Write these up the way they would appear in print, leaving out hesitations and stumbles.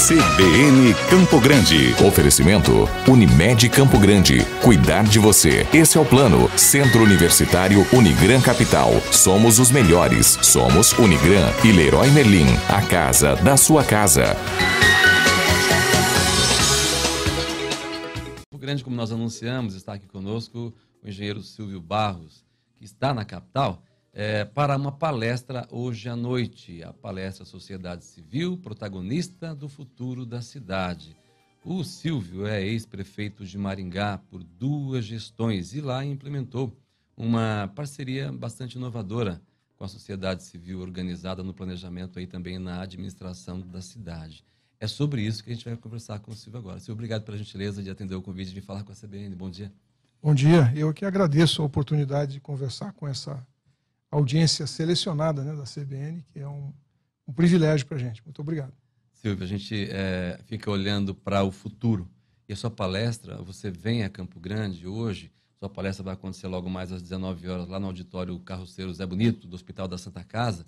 CBN Campo Grande. Oferecimento Unimed Campo Grande. Cuidar de você. Esse é o plano. Centro Universitário Unigran Capital. Somos os melhores. Somos Unigran e Leroy Merlin. A casa da sua casa. Campo Grande, como nós anunciamos, está aqui conosco o engenheiro Silvio Barros, que está na capital, para uma palestra hoje à noite. A palestra Sociedade Civil, protagonista do futuro da cidade. O Silvio é ex-prefeito de Maringá por 2 gestões e lá implementou uma parceria bastante inovadora com a sociedade civil organizada no planejamento e também na administração da cidade. É sobre isso que a gente vai conversar com o Silvio agora. Silvio, obrigado pela gentileza de atender o convite de falar com a CBN. Bom dia. Bom dia. Eu que agradeço a oportunidade de conversar com essa audiência selecionada, né, da CBN, que é um privilégio para a gente. Muito obrigado. Silvio, a gente fica olhando para o futuro. E a sua palestra, você vem a Campo Grande hoje, sua palestra vai acontecer logo mais às 19 horas, lá no auditório Carroceiro Zé Bonito, do Hospital da Santa Casa.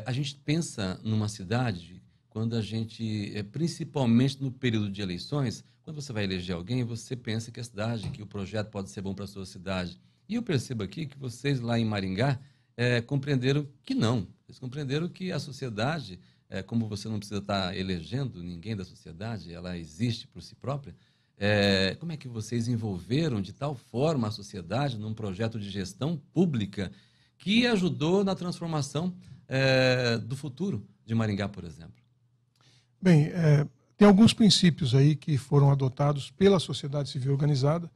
A gente pensa numa cidade, quando a gente, principalmente no período de eleições, quando você vai eleger alguém, você pensa que a cidade, que o projeto pode ser bom para a sua cidade. E eu percebo aqui que vocês lá em Maringá compreenderam que não. Eles compreenderam que a sociedade, como você não precisa estar elegendo ninguém da sociedade, ela existe por si própria. Como é que vocês envolveram de tal forma a sociedade num projeto de gestão pública que ajudou na transformação do futuro de Maringá, por exemplo? Bem, tem alguns princípios aí que foram adotados pela sociedade civil organizada.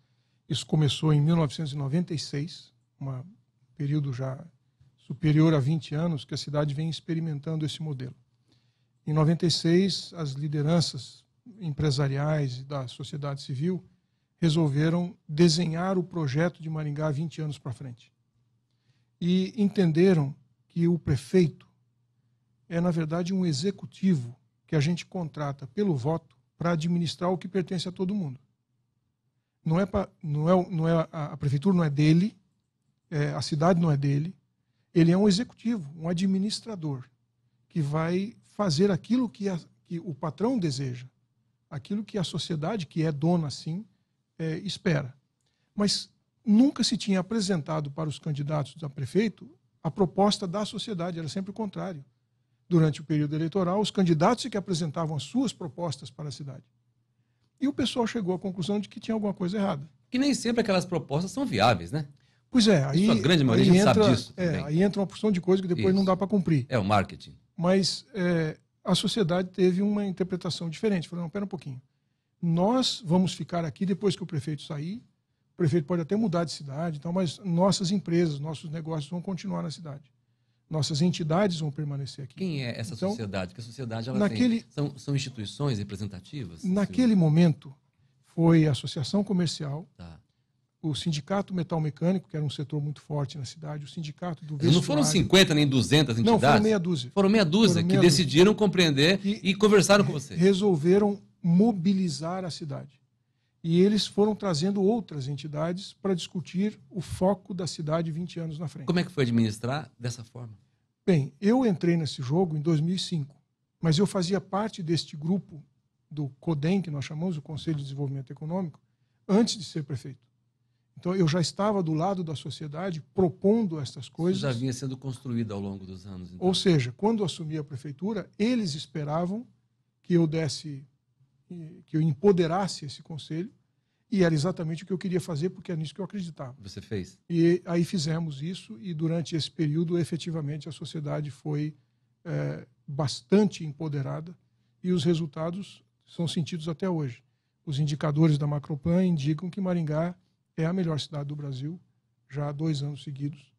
Isso começou em 1996, um período já superior a 20 anos que a cidade vem experimentando esse modelo. Em 96, as lideranças empresariais da sociedade civil resolveram desenhar o projeto de Maringá 20 anos para frente. E entenderam que o prefeito é, na verdade, um executivo que a gente contrata pelo voto para administrar o que pertence a todo mundo. A prefeitura não é dele, a cidade não é dele, ele é um executivo, um administrador, que vai fazer aquilo que o patrão deseja, aquilo que a sociedade, que é dona assim, espera. Mas nunca se tinha apresentado para os candidatos a prefeito a proposta da sociedade, era sempre o contrário. Durante o período eleitoral, os candidatos que apresentavam as suas propostas para a cidade. E o pessoal chegou à conclusão de que tinha alguma coisa errada. Que nem sempre aquelas propostas são viáveis, né? Pois é. Aí, a grande maioria a gente sabe disso. Aí entra uma porção de coisa que depois não dá para cumprir. É o marketing. Mas a sociedade teve uma interpretação diferente. Falou, não, pera um pouquinho. Nós vamos ficar aqui depois que o prefeito sair. O prefeito pode até mudar de cidade, então, mas nossas empresas, nossos negócios vão continuar na cidade. Nossas entidades vão permanecer aqui. Quem é essa sociedade? Porque a sociedade são instituições representativas? Naquele momento, foi a Associação Comercial, o Sindicato Metal Mecânico, que era um setor muito forte na cidade, o Sindicato do Vestuário. Não foram 50 nem 200 entidades? Não, foram meia dúzia. Foram meia dúzia que decidiram compreender e conversaram com vocês. Resolveram mobilizar a cidade. E eles foram trazendo outras entidades para discutir o foco da cidade 20 anos na frente. Como é que foi administrar dessa forma? Bem, eu entrei nesse jogo em 2005, mas eu fazia parte deste grupo do CODEM, que nós chamamos, o Conselho de Desenvolvimento Econômico, antes de ser prefeito. Então, eu já estava do lado da sociedade propondo estas coisas. Isso já vinha sendo construído ao longo dos anos. Então. Ou seja, quando eu assumi a prefeitura, eles esperavam que eu empoderasse esse conselho, e era exatamente o que eu queria fazer, porque é nisso que eu acreditava. Você fez? E aí fizemos isso, e durante esse período, efetivamente, a sociedade foi bastante empoderada, e os resultados são sentidos até hoje. Os indicadores da Macroplan indicam que Maringá é a melhor cidade do Brasil, já há 2 anos seguidos,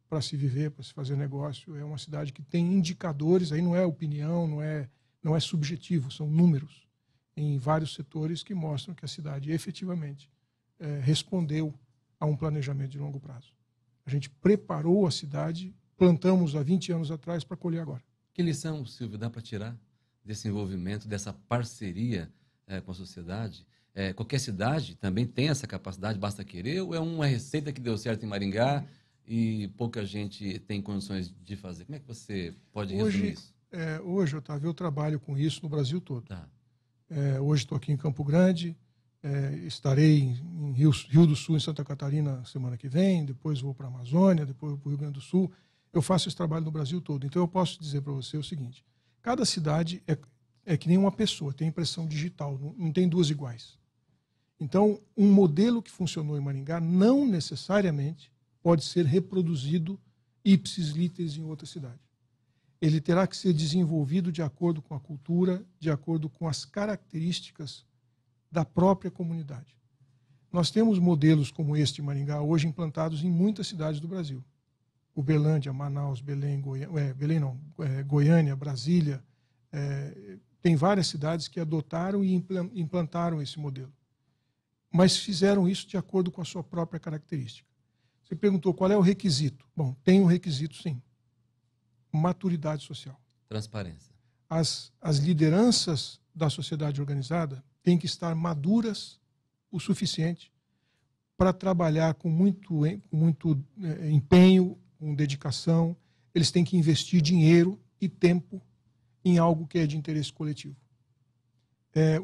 para se viver, para se fazer negócio. É uma cidade que tem indicadores, aí não é opinião, não é subjetivo, são números em vários setores que mostram que a cidade efetivamente respondeu a um planejamento de longo prazo. A gente preparou a cidade, plantamos há 20 anos atrás para colher agora. Que lição, Silvio, dá para tirar desse envolvimento, dessa parceria com a sociedade? Qualquer cidade também tem essa capacidade, basta querer, ou é uma receita que deu certo em Maringá e pouca gente tem condições de fazer? Como é que você pode resumir isso? Hoje, Otávio, eu trabalho com isso no Brasil todo. Tá. Hoje estou aqui em Campo Grande, estarei em Rio do Sul, em Santa Catarina, semana que vem, depois vou para a Amazônia, depois vou para o Rio Grande do Sul. Eu faço esse trabalho no Brasil todo. Então, eu posso dizer para você o seguinte: cada cidade é que nem uma pessoa, tem impressão digital, não tem duas iguais. Então, um modelo que funcionou em Maringá não necessariamente pode ser reproduzido ipsis literis em outra cidade. Ele terá que ser desenvolvido de acordo com a cultura, de acordo com as características da própria comunidade. Nós temos modelos como este em Maringá hoje implantados em muitas cidades do Brasil. Uberlândia, Manaus, Belém, Goiânia, Brasília. Tem várias cidades que adotaram e implantaram esse modelo. Mas fizeram isso de acordo com a sua própria característica. Você perguntou qual é o requisito. Bom, tem um requisito, sim. Maturidade social. Transparência. As lideranças da sociedade organizada têm que estar maduras o suficiente para trabalhar com muito empenho, com dedicação. Eles têm que investir dinheiro e tempo em algo que é de interesse coletivo.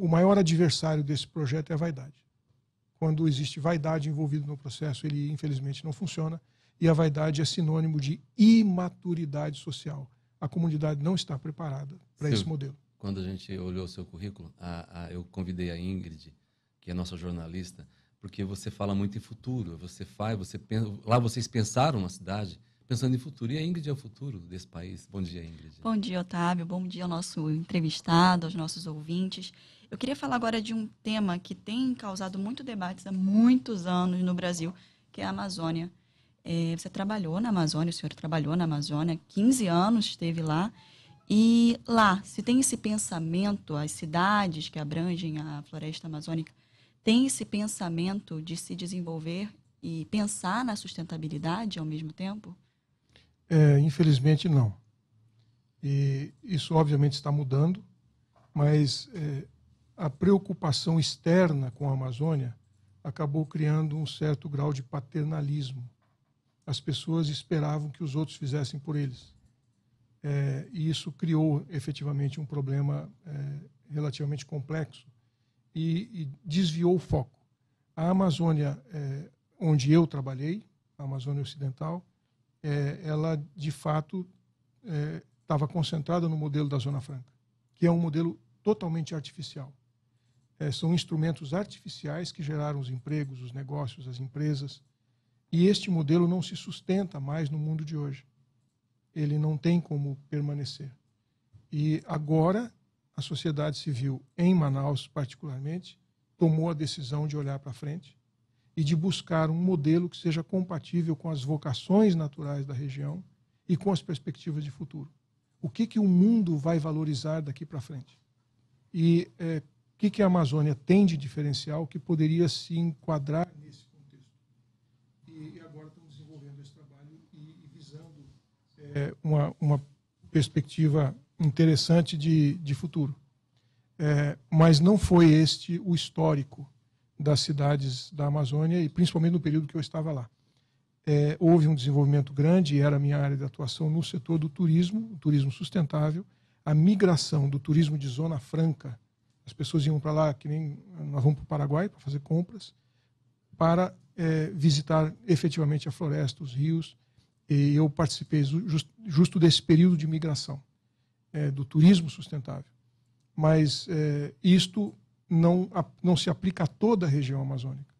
O maior adversário desse projeto é a vaidade. Quando existe vaidade envolvida no processo, ele infelizmente não funciona, e a vaidade é sinônimo de imaturidade social. A comunidade não está preparada para esse modelo. Quando a gente olhou o seu currículo, eu convidei a Ingrid, que é nossa jornalista, porque você fala muito em futuro. Lá vocês pensaram na cidade pensando em futuro. E a Ingrid é o futuro desse país. Bom dia, Ingrid. Bom dia, Otávio. Bom dia ao nosso entrevistado, aos nossos ouvintes. Eu queria falar agora de um tema que tem causado muito debates há muitos anos no Brasil, que é a Amazônia. Você trabalhou na Amazônia, o senhor trabalhou na Amazônia, 15 anos esteve lá. E lá, se tem esse pensamento, as cidades que abrangem a floresta amazônica, tem esse pensamento de se desenvolver e pensar na sustentabilidade ao mesmo tempo? Infelizmente, não. E isso, obviamente, está mudando, mas a preocupação externa com a Amazônia acabou criando um certo grau de paternalismo. As pessoas esperavam que os outros fizessem por eles. E isso criou, efetivamente, um problema relativamente complexo e desviou o foco. A Amazônia, onde eu trabalhei, a Amazônia Ocidental, ela, de fato, estava concentrada no modelo da Zona Franca, que é um modelo totalmente artificial. São instrumentos artificiais que geraram os empregos, os negócios, as empresas, e este modelo não se sustenta mais no mundo de hoje. Ele não tem como permanecer. E agora, a sociedade civil, em Manaus particularmente, tomou a decisão de olhar para frente e de buscar um modelo que seja compatível com as vocações naturais da região e com as perspectivas de futuro. O que o mundo vai valorizar daqui para frente? E o que a Amazônia tem de diferencial que poderia se enquadrar nesse contexto? E agora estamos desenvolvendo esse trabalho e visando uma perspectiva interessante de futuro. Mas não foi este o histórico das cidades da Amazônia, e principalmente no período que eu estava lá. Houve um desenvolvimento grande, e era a minha área de atuação, no setor do turismo, o turismo sustentável, a migração do turismo de Zona Franca. As pessoas iam para lá, que nem nós vamos para o Paraguai para fazer compras, para visitar efetivamente a floresta, os rios, e eu participei justo desse período de migração, do turismo sustentável. Mas isto não se aplica a toda a região amazônica.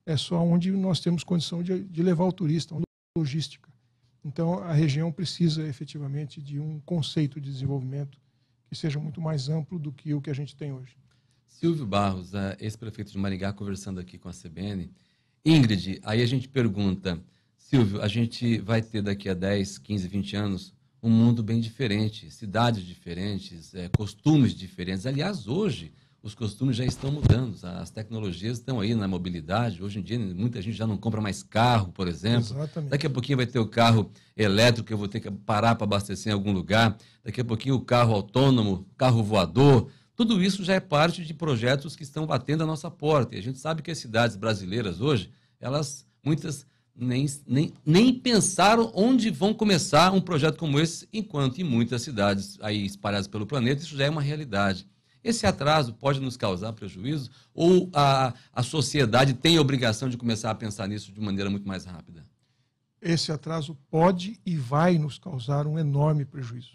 É só onde nós temos condição de levar o turista, uma logística. Então, a região precisa efetivamente de um conceito de desenvolvimento que seja muito mais amplo do que o que a gente tem hoje. Silvio Barros, ex-prefeito de Maringá, conversando aqui com a CBN. Ingrid, aí a gente pergunta, Silvio, a gente vai ter daqui a 10, 15, 20 anos um mundo bem diferente, cidades diferentes, costumes diferentes. Aliás, hoje os costumes já estão mudando, as tecnologias estão aí na mobilidade. Hoje em dia muita gente já não compra mais carro, por exemplo. Exatamente. Daqui a pouquinho vai ter o carro elétrico, que eu vou ter que parar para abastecer em algum lugar. Daqui a pouquinho o carro autônomo, carro voador. Tudo isso já é parte de projetos que estão batendo a nossa porta. E a gente sabe que as cidades brasileiras hoje, muitas nem pensaram onde vão começar um projeto como esse, enquanto em muitas cidades aí espalhadas pelo planeta isso já é uma realidade. Esse atraso pode nos causar prejuízo ou a sociedade tem a obrigação de começar a pensar nisso de maneira muito mais rápida? Esse atraso pode e vai nos causar um enorme prejuízo.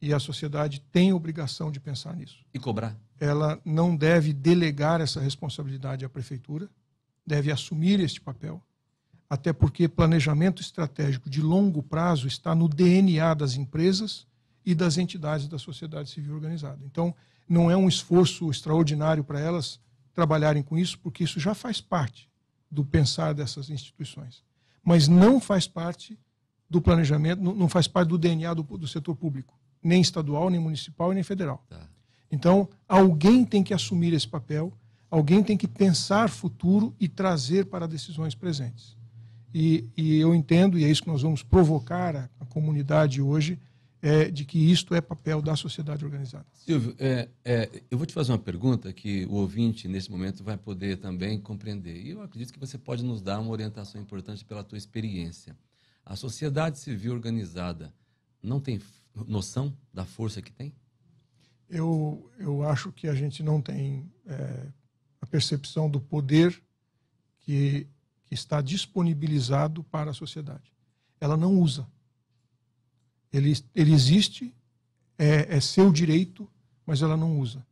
E a sociedade tem a obrigação de pensar nisso. E cobrar? Ela não deve delegar essa responsabilidade à prefeitura, deve assumir este papel, até porque planejamento estratégico de longo prazo está no DNA das empresas e das entidades da sociedade civil organizada. Então, não é um esforço extraordinário para elas trabalharem com isso, porque isso já faz parte do pensar dessas instituições. Mas não faz parte do planejamento, não faz parte do DNA do setor público, nem estadual, nem municipal e nem federal. Tá. Então, alguém tem que assumir esse papel, alguém tem que pensar futuro e trazer para decisões presentes. E eu entendo, e é isso que nós vamos provocar a comunidade hoje, de que isto é papel da sociedade organizada. Silvio, eu vou te fazer uma pergunta que o ouvinte, nesse momento, vai poder também compreender. E eu acredito que você pode nos dar uma orientação importante pela tua experiência. A sociedade civil organizada não tem noção da força que tem? Eu acho que a gente não tem a percepção do poder que está disponibilizado para a sociedade. Ela não usa. Ele existe, é seu direito, mas ela não usa.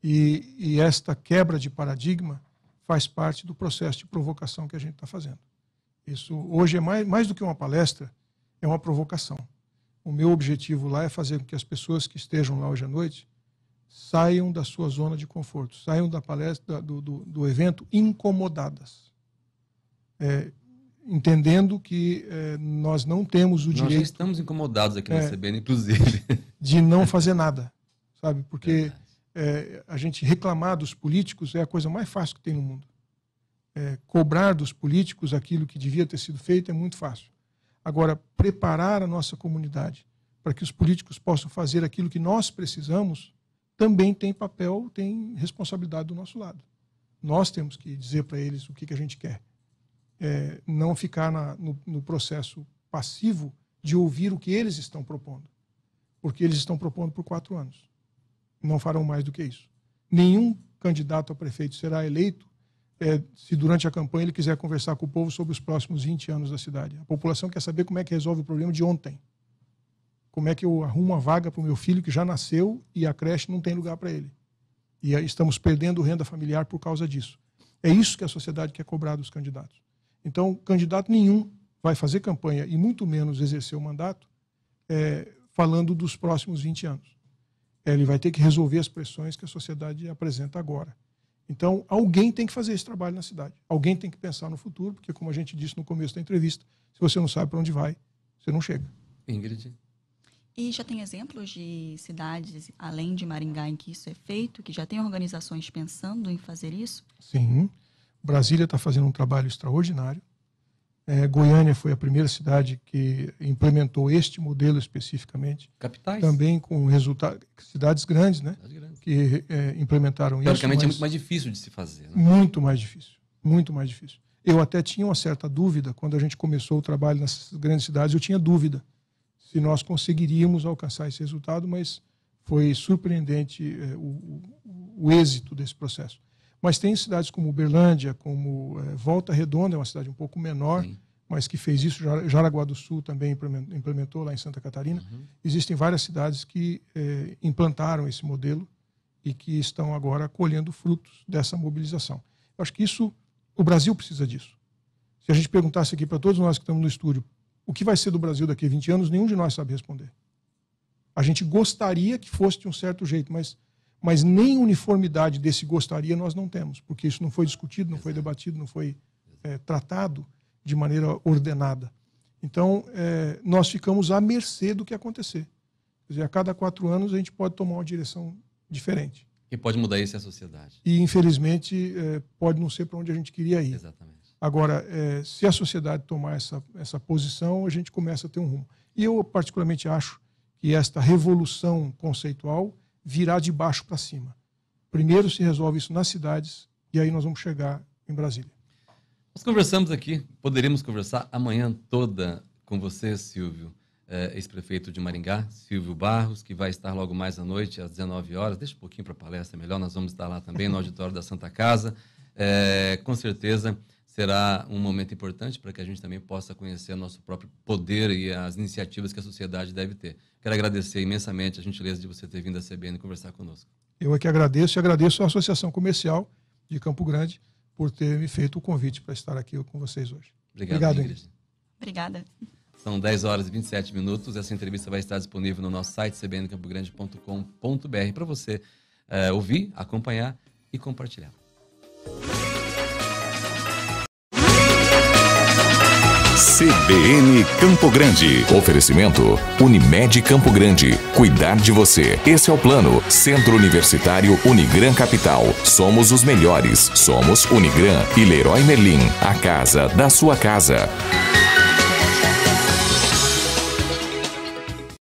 E esta quebra de paradigma faz parte do processo de provocação que a gente está fazendo. Isso hoje é mais do que uma palestra, é uma provocação. O meu objetivo lá é fazer com que as pessoas que estejam lá hoje à noite saiam da sua zona de conforto, saiam da palestra, do evento incomodadas. Entendendo que nós não temos o direito... Nós já estamos incomodados aqui na CBN, inclusive. De não fazer nada, sabe? Porque a gente reclamar dos políticos é a coisa mais fácil que tem no mundo. Cobrar dos políticos aquilo que devia ter sido feito é muito fácil. Agora, preparar a nossa comunidade para que os políticos possam fazer aquilo que nós precisamos também tem papel, tem responsabilidade do nosso lado. Nós temos que dizer para eles o que a gente quer. Não ficar no processo passivo de ouvir o que eles estão propondo. Porque eles estão propondo por 4 anos. Não farão mais do que isso. Nenhum candidato a prefeito será eleito se durante a campanha ele quiser conversar com o povo sobre os próximos 20 anos da cidade. A população quer saber como é que resolve o problema de ontem. Como é que eu arrumo uma vaga para o meu filho que já nasceu e a creche não tem lugar para ele. E aí estamos perdendo renda familiar por causa disso. É isso que a sociedade quer cobrar dos candidatos. Então, candidato nenhum vai fazer campanha e muito menos exercer o mandato falando dos próximos 20 anos. Ele vai ter que resolver as pressões que a sociedade apresenta agora. Então, alguém tem que fazer esse trabalho na cidade. Alguém tem que pensar no futuro, porque, como a gente disse no começo da entrevista, se você não sabe para onde vai, você não chega. Ingrid? E já tem exemplos de cidades, além de Maringá, em que isso é feito, que já tem organizações pensando em fazer isso? Sim. Brasília está fazendo um trabalho extraordinário. Goiânia foi a primeira cidade que implementou este modelo especificamente. Capitais? Também com resultados. Cidades grandes, né? Cidades grandes. Que implementaram isso. Teoricamente é muito mais difícil de se fazer. Né? Muito mais difícil. Muito mais difícil. Eu até tinha uma certa dúvida, quando a gente começou o trabalho nessas grandes cidades, eu tinha dúvida se nós conseguiríamos alcançar esse resultado, mas foi surpreendente o êxito desse processo. Mas tem cidades como Uberlândia, como Volta Redonda, é uma cidade um pouco menor, sim, mas que fez isso. Jaraguá do Sul também implementou lá em Santa Catarina. Uhum. Existem várias cidades que implantaram esse modelo e que estão agora colhendo frutos dessa mobilização. Eu acho que o Brasil precisa disso. Se a gente perguntasse aqui para todos nós que estamos no estúdio, o que vai ser do Brasil daqui a 20 anos, nenhum de nós sabe responder. A gente gostaria que fosse de um certo jeito, mas nem uniformidade desse gostaria nós não temos, porque isso não foi discutido, não foi debatido, não foi tratado de maneira ordenada. Então, nós ficamos à mercê do que acontecer. Quer dizer, a cada 4 anos a gente pode tomar uma direção diferente. E pode mudar isso a sociedade. E, infelizmente, pode não ser para onde a gente queria ir. Exatamente. Agora, se a sociedade tomar essa posição, a gente começa a ter um rumo. E eu, particularmente, acho que esta revolução conceitual virá de baixo para cima. Primeiro se resolve isso nas cidades e aí nós vamos chegar em Brasília. Nós conversamos aqui, poderíamos conversar amanhã toda com você, Silvio, ex-prefeito de Maringá, Silvio Barros, que vai estar logo mais à noite, às 19 horas. Deixa um pouquinho para a palestra, melhor, nós vamos estar lá também, no auditório da Santa Casa. Com certeza será um momento importante para que a gente também possa conhecer o nosso próprio poder e as iniciativas que a sociedade deve ter. Quero agradecer imensamente a gentileza de você ter vindo à CBN conversar conosco. Eu é que agradeço e agradeço à Associação Comercial de Campo Grande por ter me feito o convite para estar aqui com vocês hoje. Obrigado, Ingrid. Obrigada. São 10 horas e 27 minutos. Essa entrevista vai estar disponível no nosso site, cbncampogrande.com.br, para você ouvir, acompanhar e compartilhar. CBN Campo Grande. Oferecimento Unimed Campo Grande. Cuidar de você. Esse é o plano. Centro Universitário Unigran Capital. Somos os melhores. Somos Unigran e Leroy Merlin. A casa da sua casa.